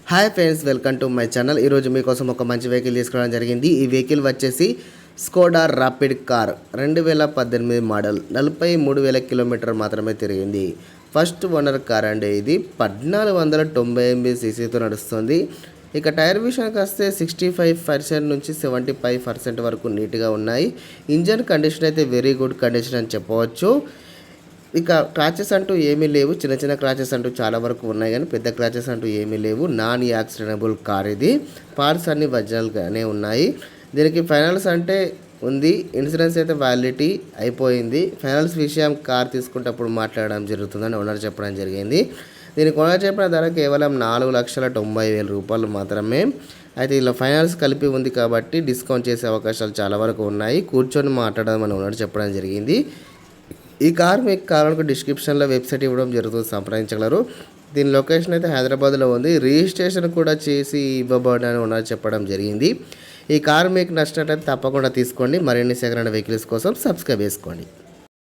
Hi friends, welcome to my channel. ఈరోజు మీకోసం ఒక మంచి వెహికల్ తీసుకోవడం జరిగింది. ఈ వెహికల్ వచ్చేసి Skoda Rapid car 2018 model, 43,000 kilometre మాత్రమే తిరిగింది. ఫస్ట్ ఓనర్ కార్ అండి. ఇది 1498 సీసీతో నడుస్తుంది. ఇక టైర్ విషయానికి వస్తే 65% నుంచి 75% వరకు నీట్గా ఉన్నాయి. ఇంజన్ కండిషన్ అయితే వెరీ గుడ్ కండిషన్ అని చెప్పవచ్చు. ఇక క్రాచెస్ అంటూ ఏమీ లేవు. చిన్న చిన్న క్రాచెస్ అంటూ చాలా వరకు ఉన్నాయి, కానీ పెద్ద క్రాచెస్ అంటూ ఏమీ లేవు. నాన్ యాక్సిడెంటబుల్ కార్ ఇది. పార్ట్స్ అన్నీ ఒరిజినల్గానే ఉన్నాయి. దీనికి ఫైనాన్స్ అంటే ఉంది. ఇన్సూరెన్స్ అయితే వ్యాలిడిటీ అయిపోయింది. ఫైనాన్స్ విషయం కార్ తీసుకునేటప్పుడు మాట్లాడడం జరుగుతుందని ఓనర్ చెప్పడం జరిగింది. దీనికి ఓనర్ చెప్పిన ధర కేవలం 4,90,000 రూపాయలు మాత్రమే. అయితే ఇలా ఫైనాన్స్ కలిపి ఉంది కాబట్టి డిస్కౌంట్ చేసే అవకాశాలు చాలా వరకు ఉన్నాయి. కూర్చొని మాట్లాడడం అని ఓనర్ చెప్పడం జరిగింది. ఈ కార్ మీకు కావాలనుకో డిస్క్రిప్షన్లో వెబ్సైట్ ఇవ్వడం జరుగుతుంది, సంప్రదించగలరు. దీని లొకేషన్ అయితే హైదరాబాద్లో ఉంది. రిజిస్ట్రేషన్ కూడా చేసి ఇవ్వబడని ఓనర్ చెప్పడం జరిగింది. ఈ కార్ మీకు నచ్చినట్లయితే తప్పకుండా తీసుకోండి. మరిన్ని సెకండ్ హ్యాండ్ వెహికల్స్ కోసం సబ్స్క్రైబ్ చేసుకోండి.